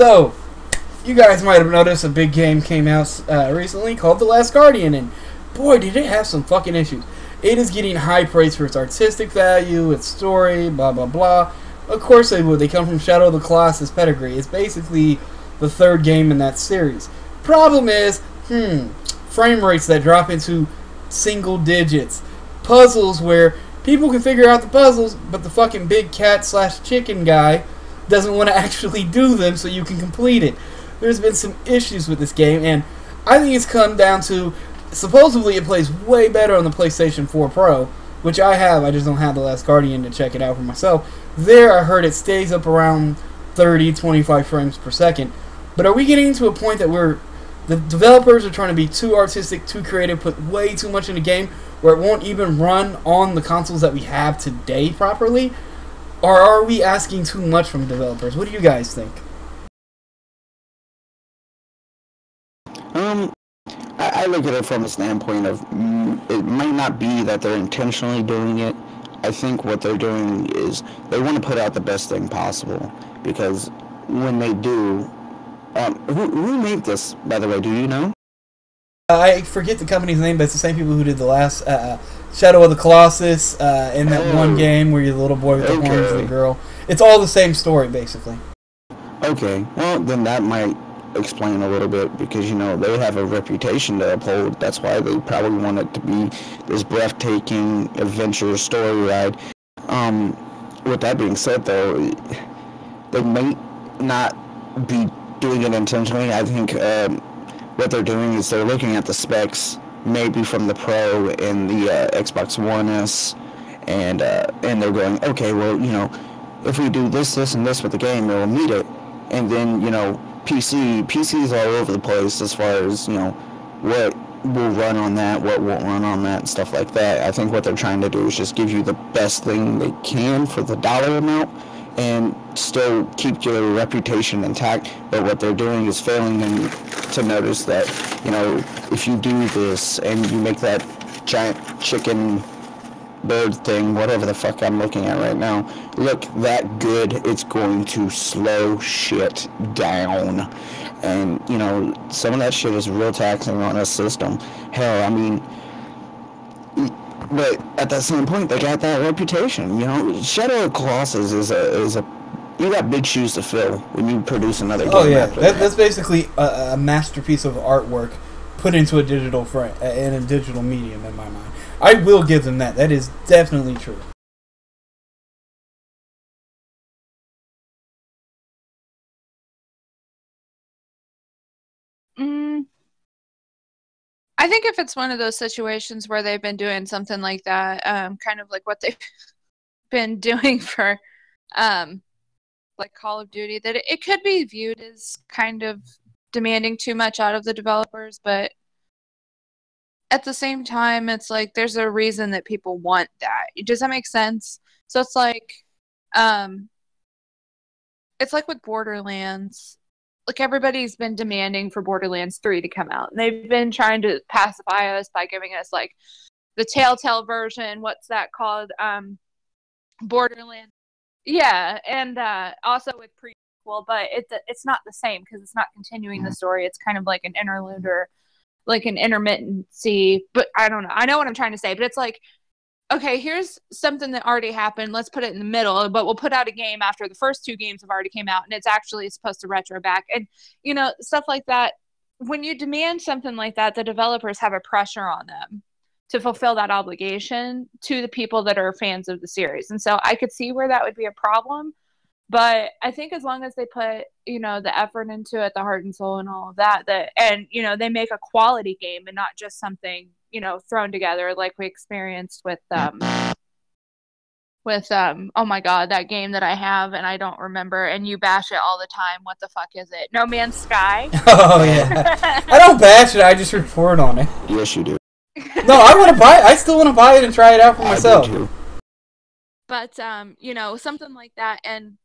So, you guys might have noticed a big game came out recently called The Last Guardian, and boy, did it have some fucking issues. It is getting high praise for its artistic value, its story, blah blah blah. Of course they would. They come from Shadow of the Colossus pedigree. It's basically the third game in that series. Problem is, frame rates that drop into single digits. Puzzles where people can figure out the puzzles, but the fucking big cat / chicken guy doesn't want to actually do them so you can complete it. There's been some issues with this game, and I think it's come down to, supposedly it plays way better on the PlayStation 4 Pro, which I have. I just don't have The Last Guardian to check it out for myself. There, I heard it stays up around 30, 25 frames per second. But are we getting to a point that the developers are trying to be too artistic, too creative, put way too much in the game, where it won't even run on the consoles that we have today properly? Or are we asking too much from developers? What do you guys think? I look at it from a standpoint of it might not be that they're intentionally doing it. I think what they're doing is they want to put out the best thing possible, because when they do, who made this, by the way? Do you know? I forget the company's name, but it's the same people who did the last Shadow of the Colossus in that one game where you're the little boy with the horns and the girl. It's all the same story, basically. Okay, well, then that might explain a little bit, because, you know, they have a reputation to uphold. That's why they probably want it to be this breathtaking adventure story ride. With that being said, though, they might not be doing it intentionally. I think what they're doing is they're looking at the specs, maybe from the Pro and the Xbox One S, and they're going, okay, well, you know, if we do this, this, and this with the game, it'll meet it. And then, you know, PC's all over the place as far as, you know, what will run on that, what won't run on that, and stuff like that. I think what they're trying to do is just give you the best thing they can for the dollar amount and still keep your reputation intact. But what they're doing is failing them to notice that, you know, if you do this and you make that giant chicken bird thing, whatever the fuck I'm looking at right now, look that good, it's going to slow shit down. And, you know, some of that shit is real taxing on a system. Hell, I mean, but at that same point, they got that reputation. You know, Shadow of the Colossus is a you got big shoes to fill when you produce another game. Oh yeah, that's basically a masterpiece of artwork put into a digital frame, in a digital medium, in my mind. I will give them that. That is definitely true. I think if it's one of those situations where they've been doing something like that, kind of like what they've been doing for like Call of Duty, that it could be viewed as kind of demanding too much out of the developers, but at the same time, it's like there's a reason that people want that. Does that make sense? So it's like with Borderlands. Like, everybody's been demanding for Borderlands 3 to come out. And they've been trying to pacify us by giving us, like, the Telltale version. What's that called? Borderlands. Yeah, and also with prequel, but it's not the same because it's not continuing the story. It's kind of like an interlude or like an intermittency. But I don't know. I know what I'm trying to say, but it's like, okay, here's something that already happened. Let's put it in the middle, but we'll put out a game after the first two games have already came out, and it's actually supposed to retro back. And, you know, stuff like that. When you demand something like that, the developers have a pressure on them to fulfill that obligation to the people that are fans of the series. And so I could see where that would be a problem. But I think as long as they put, you know, the effort into it, the heart and soul and all of that, and, you know, they make a quality game and not just something, you know, thrown together like we experienced with oh my god, that game that I have and I don't remember, and you bash it all the time. What the fuck is it? No Man's Sky? Oh yeah. I don't bash it, I just report on it. Yes, you do. No, I want to buy it. I still want to buy it and try it out for myself. I do too. But you know, something like that, and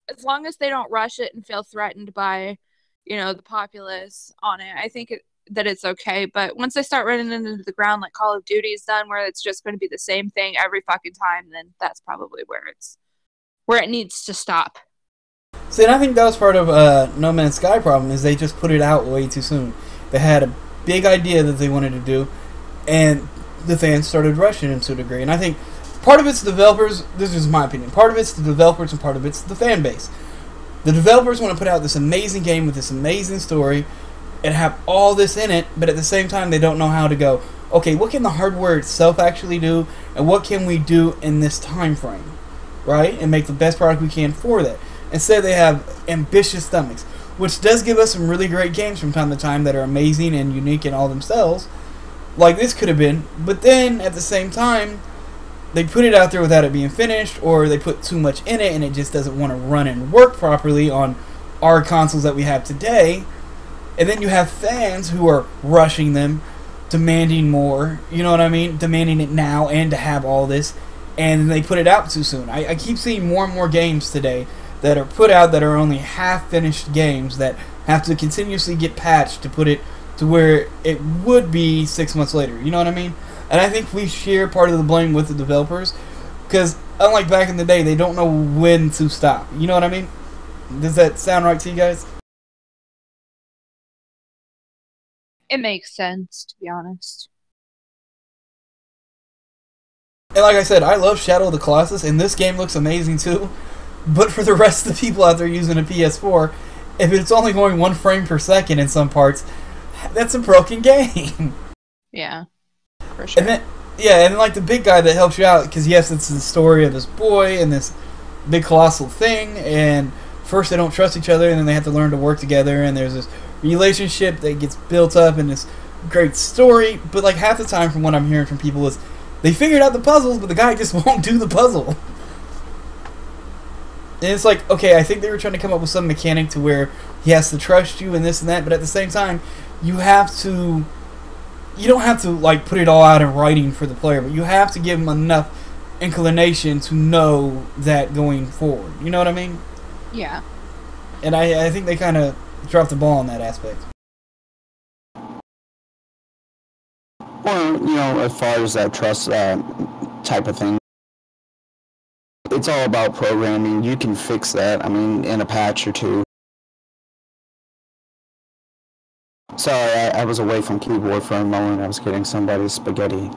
as long as they don't rush it and feel threatened by, you know, the populace on it, I think that it's okay. But once they start running into the ground like Call of Duty's done, where it's just going to be the same thing every fucking time, then that's probably where it needs to stop. See, and I think that was part of No Man's Sky problem, is they just put it out way too soon. They had a big idea that they wanted to do, and the fans started rushing him to a degree. And I think part of it's the developers, this is my opinion, part of it's the developers and part of it's the fan base. The developers want to put out this amazing game with this amazing story and have all this in it, but at the same time they don't know how to go, okay, what can the hardware itself actually do, and what can we do in this time frame, right? And make the best product we can for that. Instead, they have ambitious stomachs, which does give us some really great games from time to time that are amazing and unique in all themselves, like this could have been. But then, at the same time, they put it out there without it being finished, or they put too much in it and it just doesn't want to run and work properly on our consoles that we have today. And then you have fans who are rushing them, demanding more, you know what I mean? Demanding it now and to have all this, and they put it out too soon. I keep seeing more and more games today that are put out that are only half-finished games that have to continuously get patched to put it to where it would be 6 months later. You know what I mean? And I think we share part of the blame with the developers, because unlike back in the day, they don't know when to stop. You know what I mean? Does that sound right to you guys? It makes sense, to be honest. And like I said, I love Shadow of the Colossus, and this game looks amazing too. But for the rest of the people out there using a PS4, if it's only going 1 frame per second in some parts, that's a broken game. Yeah, for sure. And then, yeah, and like the big guy that helps you out, because yes, it's the story of this boy and this big colossal thing, and first they don't trust each other, and then they have to learn to work together, and there's this relationship that gets built up in this great story. But like half the time, from what I'm hearing from people, is they figured out the puzzles, but the guy just won't do the puzzle. And it's like, okay, I think they were trying to come up with some mechanic to where he has to trust you and this and that, but at the same time, you don't have to like put it all out in writing for the player, but you have to give him enough inclination to know that going forward. You know what I mean? Yeah. And I think they kind of dropped the ball on that aspect. Well, you know, as far as that trust type of thing, it's all about programming. You can fix that, I mean, in a patch or two. Sorry, I was away from keyboard for a moment. I was getting somebody's spaghetti.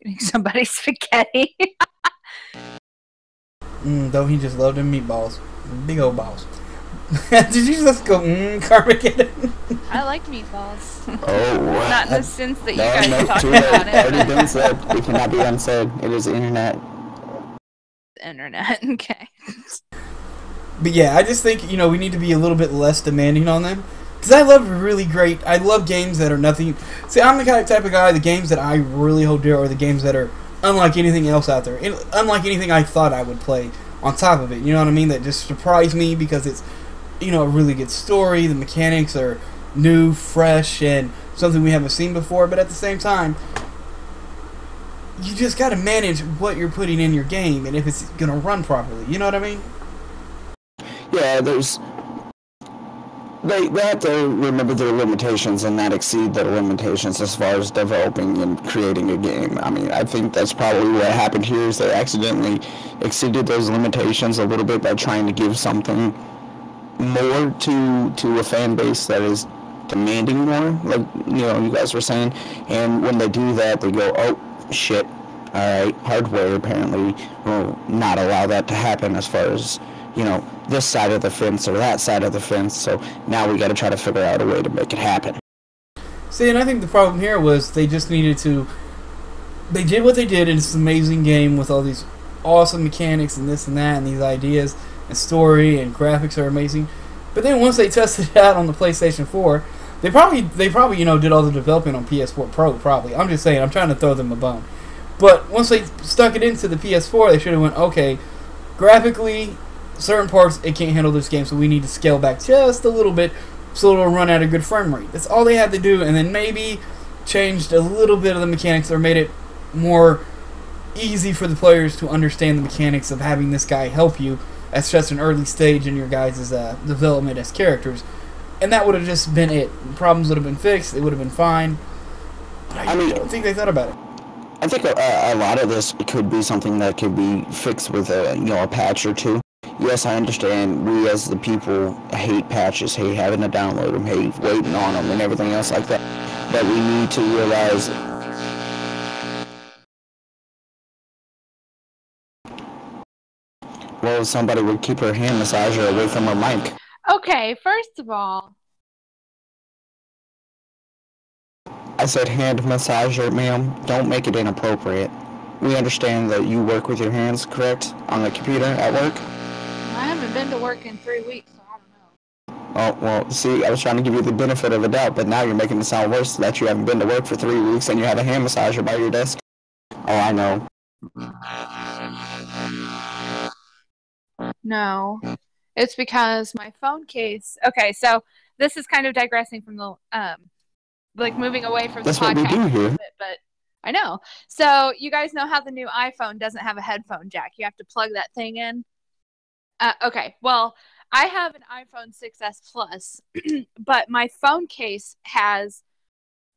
Getting somebody's spaghetti. Though he just loved them meatballs. Big old balls. Did you just go, Carmageddon? I like meatballs. Oh. Not in the sense that you guys no, talked too about late. it. Already been said. It cannot be unsaid. It is internet. Internet, okay. But yeah, I just think, we need to be a little bit less demanding on them. Because I love games that are nothing. See, I'm the type of guy, the games that I really hold dear are the games that are unlike anything else out there. Unlike anything I thought I would play on top of it. You know what I mean? That just surprised me because it's, a really good story. The mechanics are new, fresh, and something we haven't seen before. But at the same time, you just got to manage what you're putting in your game and if it's going to run properly. You know what I mean? Yeah, they have to remember their limitations and not exceed their limitations as far as developing and creating a game. I mean, I think that's probably what happened here, is they accidentally exceeded those limitations a little bit by trying to give something more to a fan base that is demanding more, like, you guys were saying. And when they do that, they go, oh, shit, alright, hardware apparently will not allow that to happen as far as, this side of the fence or that side of the fence, so now we got to try to figure out a way to make it happen. See, and I think the problem here was they just needed to... They did what they did in this amazing game with all these awesome mechanics and this and that and these ideas and story and graphics are amazing. But then once they tested it out on the PlayStation 4, they probably did all the development on PS4 Pro, probably. I'm just saying, I'm trying to throw them a bone. But once they stuck it into the PS4, they should have went, okay, graphically, certain parts, it can't handle this game, so we need to scale back just a little bit so it'll run at a good frame rate. That's all they had to do, and then maybe changed a little bit of the mechanics or made it more easy for the players to understand the mechanics of having this guy help you at such an early stage in your guys' development as characters. And that would have just been it. Problems would have been fixed, it would have been fine. But I don't think they thought about it. I think a lot of this could be something that could be fixed with a patch or two. yes, I understand we as the people hate patches, hate having to download them, hate waiting on them and everything else like that. But we need to realize well, somebody would keep her hand massager away from her mic. Okay, first of all, I said hand massager, ma'am. Don't make it inappropriate. We understand that you work with your hands, correct? On the computer at work? I haven't been to work in 3 weeks, so I don't know. Oh, well, see, I was trying to give you the benefit of a doubt, but now you're making it sound worse that you haven't been to work for 3 weeks and you have a hand massager by your desk. Oh, I know. No, it's because my phone case. Okay, so this is kind of digressing from the like moving away from That's the podcast what we do a here. little bit, but I know. So you guys know how the new iPhone doesn't have a headphone jack. You have to plug that thing in. Okay, well, I have an iPhone 6S Plus, but my phone case has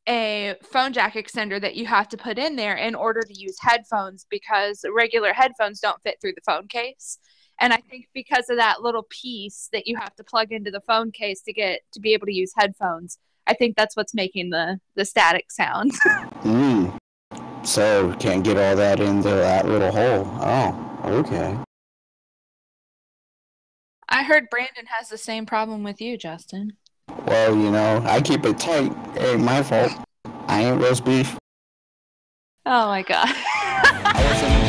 a phone jack extender that you have to put in there in order to use headphones because regular headphones don't fit through the phone case. And I think because of that little piece that you have to plug into the phone case to be able to use headphones, I think that's what's making the static sound. So can't get all that into that little hole. Oh, okay. I heard Brandon has the same problem with you, Justin. Well, you know, I keep it tight. It ain't my fault. I ain't roast beef. Oh my god. I wasn't